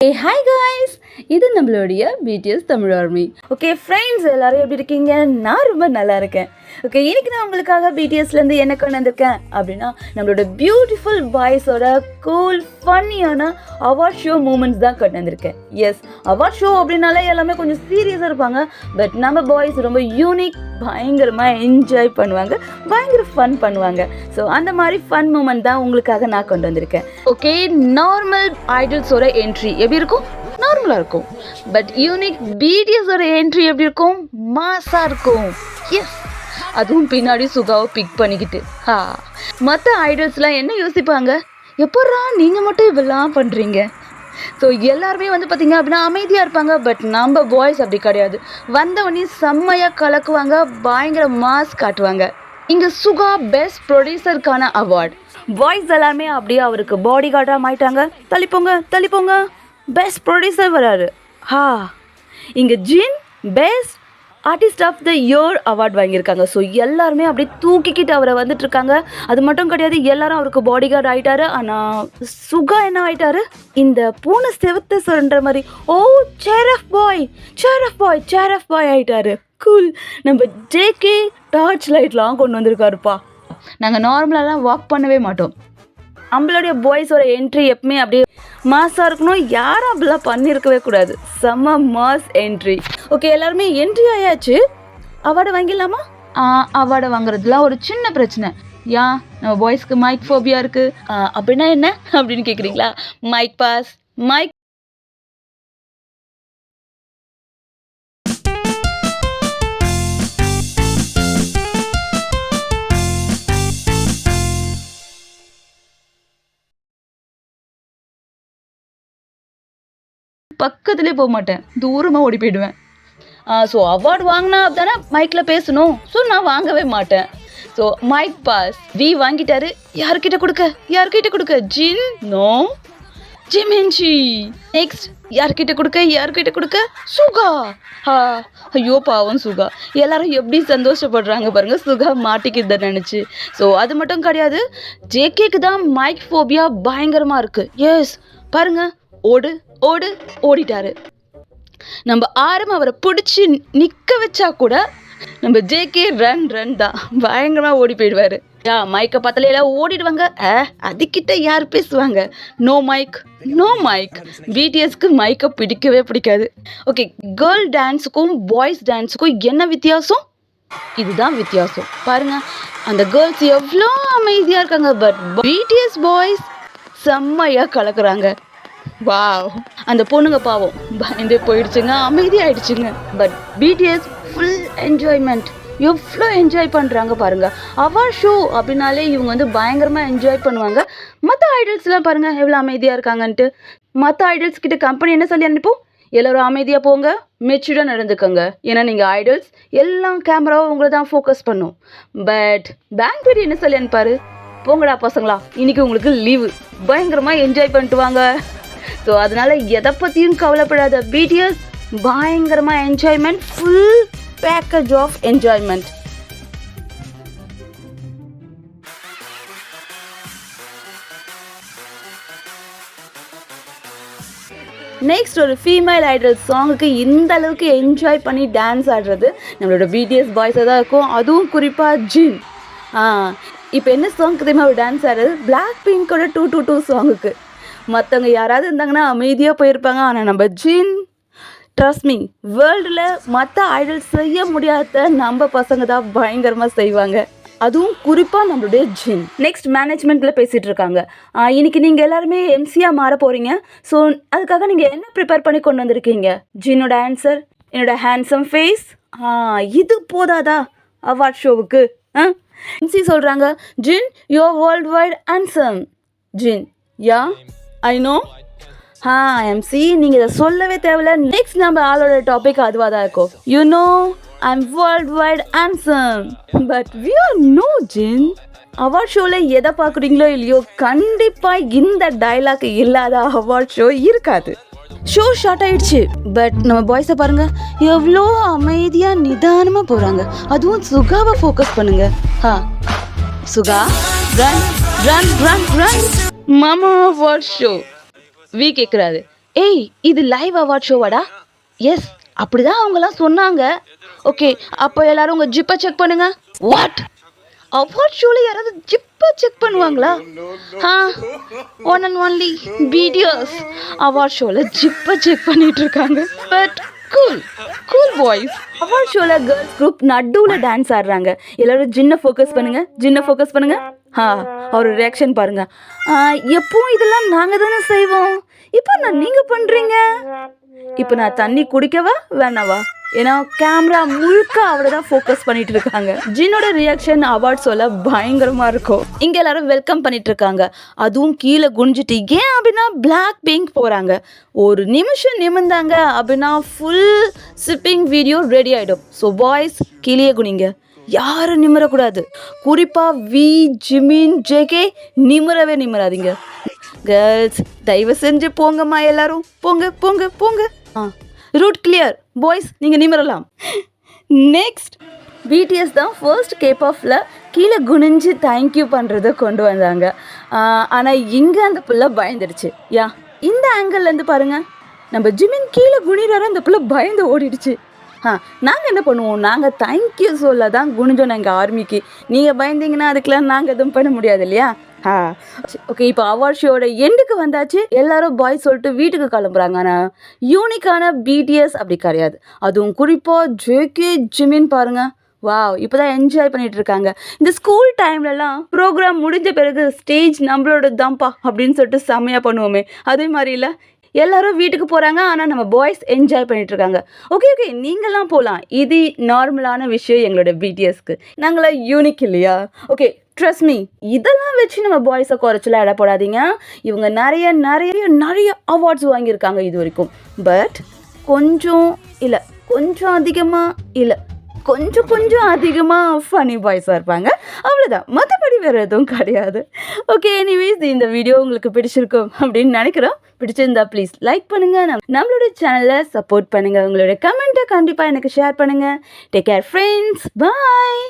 Hi guys, இது நம்மளுடைய BTS Tamil army. Okay friends, எல்லோரும் எப்படி இருக்கீங்க? நான் ரொம்ப நல்லா இருக்கேன். ஓகே, இன்னைக்கு நான் உங்களுக்காக பிடிஎஸ்லேருந்து என்ன கொண்டு வந்திருக்கேன் அப்படின்னா, நம்மளோட பியூட்டிஃபுல் பாய்ஸோட கூல் ஃபன்னியான அவார்ட் ஷோ மூமெண்ட்ஸ் தான் கொண்டு வந்திருக்கேன். எஸ், அவார்ட் ஷோ அப்படின்னாலே எல்லாமே கொஞ்சம் சீரியஸாக இருப்பாங்க. பட் நம்ம பாய்ஸ் ரொம்ப யூனிக், பயங்கரமாக என்ஜாய் பண்ணுவாங்க, பயங்கர ஃபன் பண்ணுவாங்க. ஸோ அந்த மாதிரி ஃபன் மூமெண்ட் தான் உங்களுக்காக நான் கொண்டு வந்திருக்கேன். ஓகே, நார்மல் ஐடல்ஸோட என்ட்ரி எப்படி இருக்கும்? நார்மலாக இருக்கும். பட் யூனிக் பிடிஎஸோட என்ட்ரி எப்படி இருக்கும்? மாஸாக இருக்கும். எஸ், அதுவும் பின்னாடி சுகாவை பிக் பண்ணிக்கிட்டு. மற்ற ஐடல்ஸ்லாம் என்ன யோசிப்பாங்க? எப்பட்றா நீங்கள் மட்டும் இவெல்லாம் பண்ணுறீங்க? ஸோ எல்லாருமே பார்த்தீங்க அப்படின்னா அமைதியாக இருப்பாங்க. பட் நம்ம பாய்ஸ் அப்படி கிடையாது. வந்தவொடனே செம்மையாக கலக்குவாங்க, பயங்கர மாஸ் காட்டுவாங்க. இங்கே சுகா பெஸ்ட் ப்ரொடியூசருக்கான அவார்ட். பாய்ஸ் எல்லாருமே அப்படியே அவருக்கு பாடி கார்டாக மாயிட்டாங்க. தள்ளிப்போங்க பெஸ்ட் ப்ரொடியூசர் வராரு. இங்கே Jin best artist of the year award வாங்கியிருக்காங்க. ஸோ எல்லாருமே அப்படியே தூக்கிக்கிட்டு அவரை வந்துட்டுருக்காங்க. அது மட்டும் கிடையாது, எல்லாரும் அவருக்கு பாடி கார்டு ஆகிட்டாரு. ஆனால் சுகா என்ன ஆகிட்டாரு? இந்த பூனை செவத்தை சொல்கிற மாதிரி சேர் ஆஃப் பாய் ஆகிட்டாரு. கூல். நம்ம ஜேகே டார்ச் லைட்லாம் கொண்டு வந்திருக்காருப்பா. நாங்கள் நார்மலாலாம் வாக் பண்ணவே மாட்டோம். நம்மளுடைய பாய்ஸோட என்ட்ரி எப்பவுமே அப்படியே மாஸாக இருக்கணும். யாரும் அப்படிலாம் பண்ணியிருக்கவே கூடாது. செம்ம மாஸ் என்ட்ரி. ஓகே, எல்லாருமே என்ட்ரி ஆயாச்சு. அவார்டை வாங்கிடலாமா? அவார்டை வாங்குறதுலாம் ஒரு சின்ன பிரச்சனை. நம்ம பாய்ஸ்க்கு மைக் ஃபோபியா இருக்குது. அப்படின்னா என்ன அப்படின்னு கேட்குறீங்களா? மைக் பாஸ், மைக் பக்கத்துலேயே போக மாட்டேன், தூரமாக ஓடி போயிடுவேன். ஸோ அவார்டு வாங்கினா தானே மைக்கில் பேசணும். ஸோ நான் வாங்கவே மாட்டேன். ஸோ மைக் பாஸ் வி வாங்கிட்டாரு. யார்கிட்ட கொடுக்க? ஜின் நோ ஜிமின்ஜி. நெக்ஸ்ட் யார்கிட்ட கொடுக்க? சுகா. ஐயோ பாவம் சுகா. எல்லாரும் எப்படி சந்தோஷப்படுறாங்க பாருங்க, சுகா மாட்டிக்கிட்ட நினச்சி. ஸோ அது மட்டும் கிடையாது, ஜேகேக்கு தான் மைக் ஃபோபியா பயங்கரமாக இருக்குது. எஸ் பாருங்க, ஓடிட்டாரு. நம்ம ஆரம் அவரை பிடிச்சி நிற்க வச்சா கூட நம்ம ஜேகே ரன் தான், பயங்கரமாக ஓடி போயிடுவார். மைக்கை பார்த்தாலே எல்லாம் ஓடிடுவாங்க. அதுக்கிட்ட யார் பேசுவாங்க? No mic. பிடிஎஸ்க்கு மைக்கை பிடிக்கவே பிடிக்காது. ஓகே, கேர்ள் டான்ஸுக்கும் பாய்ஸ் டான்ஸுக்கும் என்ன வித்தியாசம்? இதுதான் வித்தியாசம். பாருங்க, அந்த கேர்ள்ஸ் எவ்வளோ அமைதியாக இருக்காங்க. பட் பிடிஎஸ் பாய்ஸ் செம்மையாக கலக்குறாங்க. வாவ், அந்த பொண்ணுங்க பாவம் பயந்தே போயிடுச்சுங்க, அமைதியாயிடுச்சுங்க. But BTS full enjoyment. எவ்வளோ என்ஜாய் பண்ணுறாங்க பாருங்க. அவார்ட் ஷோ அப்படின்னாலே இவங்க பயங்கரமாக என்ஜாய் பண்ணுவாங்க. மற்ற ஐடல்ஸ்லாம் பாருங்க எவ்வளோ அமைதியாக இருக்காங்கன்ட்டு. மற்ற ஐடல்ஸ் கிட்ட கம்பெனி என்ன சொல்லி அனுப்போம்? எல்லோரும் அமைதியாக போங்க, மெச்சூர்டாக நடந்துக்கோங்க. ஏன்னா நீங்கள் ஐடல்ஸ் எல்லாம் கேமராவும் உங்களை தான் ஃபோக்கஸ் பண்ணும். பட் பேங்க் என்ன சொல்லி அனுப்பாரு? போங்கடா பசங்களா, இன்னைக்கு உங்களுக்கு லீவு, பயங்கரமாக என்ஜாய் பண்ணிட்டு வாங்க. ஸோ அதனால எதை பற்றியும் கவலைப்படாத பிடிஎஸ், பயங்கரமாக enjoyment, full package of enjoyment. Next, ஒரு ஃபீமேல் ஐடல் சாங்குக்கு இந்த அளவுக்கு என்ஜாய் பண்ணி டான்ஸ் ஆடுறது நம்மளோட பிடிஎஸ் பாய்ஸாக தான் இருக்கும். அதுவும் குறிப்பாக ஜின். இப்போ என்ன சாங்க்கு தெரியுமா அவர் டான்ஸ் ஆடுறது? பிளாக் பிங்கோட 222 சாங்குக்கு. மற்றவங்க யாராவது இருந்தாங்கன்னா அமைதியாக போயிருப்பாங்க. ஆனால் நம்ம ஜின், ட்ரஸ்ட் மீ, வேர்ல்டில் மற்ற ஐடல் செய்ய முடியாத நம்ம பசங்க தான் பயங்கரமாக செய்வாங்க. அதுவும் குறிப்பாக நம்மளுடைய ஜின். நெக்ஸ்ட், மேனேஜ்மெண்ட்டில் பேசிகிட்டு இருக்காங்க. இன்னைக்கு நீங்கள் எல்லாருமே எம்சியாக மாற போகிறீங்க. ஸோ அதுக்காக நீங்கள் என்ன ப்ரிப்பேர் பண்ணி கொண்டு வந்திருக்கீங்க? ஜின்னோட ஆன்சர், என்னோட ஹேண்ட்ஸம் ஃபேஸ். இது போதாதா அவார்ட் ஷோவுக்கு? எம்சி சொல்கிறாங்க, Jin your world white handsome. Jin, ya I know. MC நீங்கள் இதை சொல்லவே தேவையில்ல. நெக்ஸ்ட் நம்ம ஆளோட டாபிக் அதுவாக தான் இருக்கும். You know I'm world wide handsome. But we are no Jin. Award ஷோவில் எதை பார்க்குறீங்களோ இல்லையோ, கண்டிப்பாக இந்த டைலாக் இல்லாத அவார்ட் ஷோ இருக்காது. ஷோ ஷார்ட் ஆயிடுச்சு. பட் நம்ம பாய்ஸை பாருங்க, எவ்வளோ அமைதியாக நிதானமாக போகிறாங்க. அதுவும் சுகாவை ஃபோக்கஸ் பண்ணுங்க. சுகா, ரன். மாமா அவார்ட் ஷோ வி கேட்குறாரு, ஏய் இது லைவ் அவார்ட் ஷோவாடா? எஸ், அப்படிதான் அவங்கலாம் சொன்னாங்க. ஓகே, அப்போ எல்லாரும் உங்கள் ஜிப்பை செக் பண்ணுங்க. வாட்? அவார்ட் ஷோவில் யாராவது ஜிப்பை செக் பண்ணுவாங்களா? One and only BTS award ஷோவில் ஜிப்பை செக் பண்ணிட்டு இருக்காங்க. But cool boys. அவார்ட் ஷோவில் கேர்ள்ஸ் குரூப் நடுவில் டான்ஸ் ஆடுறாங்க. எல்லாரும் ஜின்னை ஃபோக்கஸ் பண்ணுங்க. அவர் ரியாக்ஷன் பாருங்க. எப்பவும் இதெல்லாம் நாங்கள் தானே செய்வோம், இப்போ நீங்கள் பண்ணுறீங்க. இப்போ நான் தண்ணி குடிக்கவா வேணாவா? ஏன்னா கேமரா முழுக்க அவளை தான் ஃபோக்கஸ் பண்ணிட்டு இருக்காங்க. ஜின்னோட ரியாக்ஷன் அவார்ட் சொல்ல பயங்கரமாக இருக்கும். இங்கே எல்லாரும் வெல்கம் பண்ணிட்டு இருக்காங்க. அதுவும் கீழே குனிஞ்சிட்டு. ஏன் அப்படின்னா பிளாக் பிங்க் போகிறாங்க. ஒரு நிமிஷம் நிமிர்ந்தாங்க அப்படின்னா ஃபுல் சிப்பிங் வீடியோ ரெடி ஆகிடும். ஸோ பாய்ஸ் கீழே குனிங்க, யாரும் நிமிரக்கூடாது. குறிப்பாக ஜிமின், ஜேகே நிமிராதீங்க. கேர்ள்ஸ் தயவு செஞ்சு போங்கம்மா, எல்லாரும் போங்க. Route clear. பாய்ஸ் நீங்கள் நிமிரலாம். நெக்ஸ்ட் பிடிஎஸ் தான் ஃபர்ஸ்ட் கேபாப்பில் கீழே குனிஞ்சு தேங்க்யூ பண்ணுறதை கொண்டு வந்தாங்க. ஆனால் இங்கே அந்த பிள்ளை பயந்துடுச்சு. இந்த ஆங்கிள்லேருந்து பாருங்கள், நம்ம ஜிமின் கீழே குனிறாரு, அந்த பிள்ளை பயந்து ஓடிடுச்சு. நாங்கள் என்ன பண்ணுவோம், நாங்கள் தேங்க்யூ சொல்ல தான் குனிஞ்சோம் எங்கள் ஆர்மிக்கு. நீங்கள் பயந்தீங்கன்னா அதுக்கெலாம் நாங்கள் எதுவும் பண்ண முடியாது இல்லையா? ஓகே, இப்போ அவார்ட் ஷோட எண்டுக்கு வந்தாச்சு. எல்லாரும் பாய் சொல்லிட்டு வீட்டுக்கு கிளம்புறாங்க. ஆனால் யூனிக்கான பிடிஎஸ் அப்படி கிடையாது. அதுவும் குறிப்பாக ஜேகே, ஜிமின் பாருங்க, வாவ் இப்போதான் என்ஜாய் பண்ணிட்டு இருக்காங்க. இந்த ஸ்கூல் டைம்லலாம் ப்ரோக்ராம் முடிஞ்ச பிறகு ஸ்டேஜ் நம்மளோட தான்ப்பா அப்படின்னு சொல்லிட்டு செம்மையாக பண்ணுவோமே, அதே மாதிரி இல்லை, எல்லாரும் வீட்டுக்கு போகிறாங்க. ஆனால் நம்ம பாய்ஸ் என்ஜாய் பண்ணிட்டு இருக்காங்க. ஓகே, நீங்களாம் போகலாம். இது நார்மலான விஷயம் எங்களோட பிடிஎஸ்க்கு. நாங்களாம் யூனிக் இல்லையா? ஓகே, ட்ரஸ்ட் மீ, இதெல்லாம் வச்சு நம்ம பாய்ஸை குறைச்சலாம் இட போடாதீங்க. இவங்க நிறைய அவார்ட்ஸ் வாங்கியிருக்காங்க இது வரைக்கும். பட் கொஞ்சம் அதிகமாக ஃபனி பாய்ஸாக இருப்பாங்க, அவ்வளோதான். மற்றபடி வேறு எதுவும் கிடையாது. ஓகே, எனிவேஸ் இந்த வீடியோ உங்களுக்கு பிடிச்சிருக்கும் அப்படின்னு நினைக்கிறோம். பிடிச்சிருந்தா ப்ளீஸ் லைக் பண்ணுங்கள், நம்மளோட சேனலை சப்போர்ட் பண்ணுங்கள், உங்களோட கமெண்ட்டை கண்டிப்பாக எனக்கு ஷேர் பண்ணுங்கள். டேக் கேர் ஃப்ரெண்ட்ஸ், பாய்.